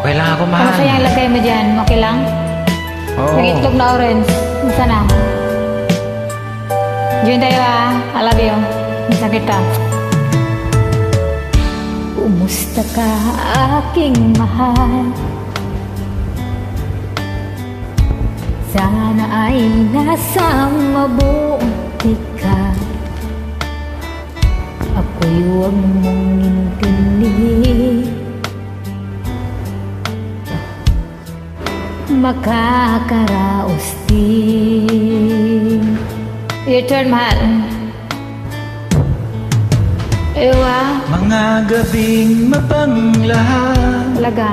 Okay lang ako, Ano mahal. kaya yung lagay mo dyan? Okay lang? Oo. May itlog na orange. Isa na. Join tayo ah. I love you. Isa kita. Kumusta ka aking mahal? Sana ay nasa mabuti ka. Ako'y huwag mong intindi. Makakaraos din. Your turn, mahal. Ewa. Mga gabing mapanglahat. Talaga.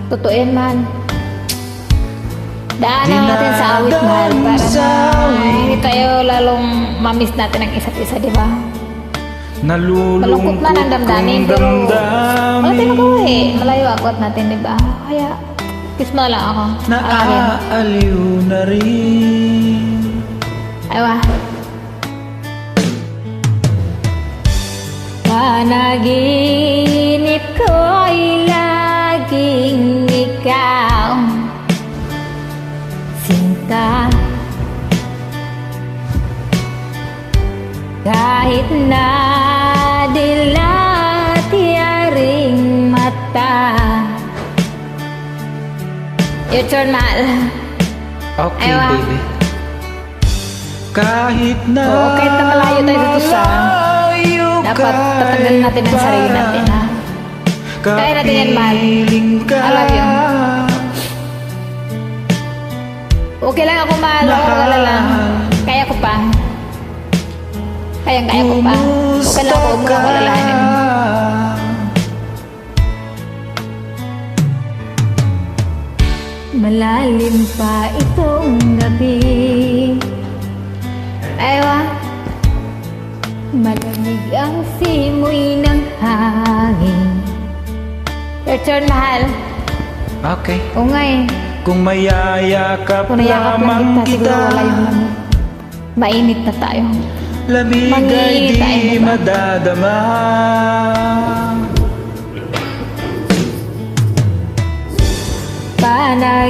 Totoo yan, mahal. Daanan natin sa awit, mahal. Para na hindi tayo lalong mamiss natin ang isa't isa, di ba? Malungkot man ang damdamin, pero wala tayo magawa eh. Malayo agot natin, di ba? Kaya, kiss mo na lang ako. Naaaliw na rin. Aywa. Panaginip ko'y laging ikaw, sinta. Kahit na dilat yaring mata. Your turn, mahal. Okay, Aywa. baby. Kahit na Oo, kahit na malayo tayo sa tusa, dapat tatagan natin ang sarili natin, ha? Kaya natin yan, mahal. I love you. Okay lang ako, mahal. Wala lang. Kaya ko pa. Kaya ko pa. Okay lang ako. Huwag mo ako lalahanin. Malalim pa itong gabi. Aywa. Malamig ang simoy ng hangin. Your turn, mahal. Okay. Oo nga eh. Kung mayayakap Kung nayakap lang lamang kita, siguro kita, wala yung lamig. Mainit na tayo. lamig ay Manginit tayo, di diba? madadama.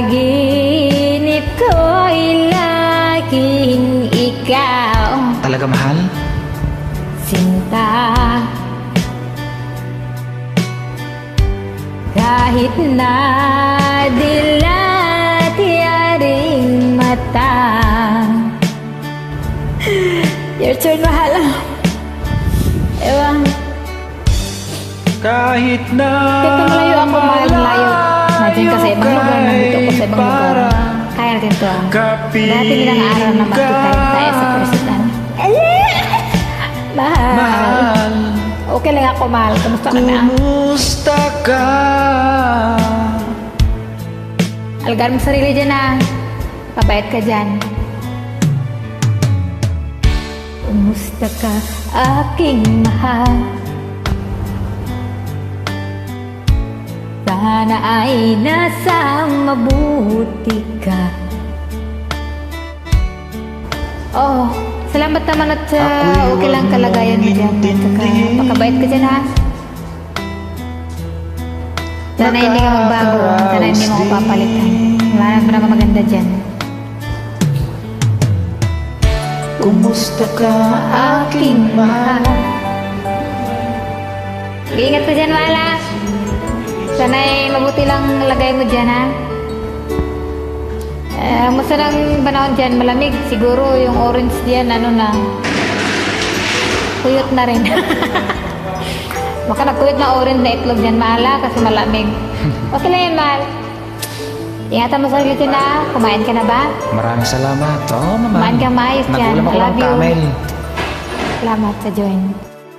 Panaginip ko'y laging ikaw, Talaga, mahal? sinta. Kahit na dilat yaring mata. Your turn, mahal. Ewan. Kahit na Kahit na malayo ako, mahal, malayo. Nandiyan ka sa ibang lugar, nandito ko sa ibang lugar. Kaya natin to. Dati nilang araw na magkita tayo sa personal. Mahal. mahal, Okay lang ako, mahal. Kamusta ka na? kumusta ka? Alagaan mo sarili dyan, ha? Pabait ka dyan. Kumusta ka, aking mahal? Sana ay nasa mabuti ka. Oh, salamat naman at okay lang kalagayan mo dyan. At saka, pakabait ka dyan, ha? Sana hindi ka magbago. Sana hindi mo ako papalitan. Wala na maganda dyan. Kumusta ka, Aking mahal. Ingat ka dyan, mahal, ha? Sana'y mabuti lang lagay mo dyan, ha? Musta ng panahon dyan? Malamig. Siguro yung orange dyan, ano na, kuyot na rin. Baka nagkuyot na orange na itlog dyan, mahal, ha? Kasi malamig. Okay lang yan, mahal. Ingatan mo sa sarili dyan, ha? Kumain ka na ba? Maraming salamat. Oo naman. Kumain ka maayos dyan. Nagulam ako I ng love you. camel. Salamat sa join.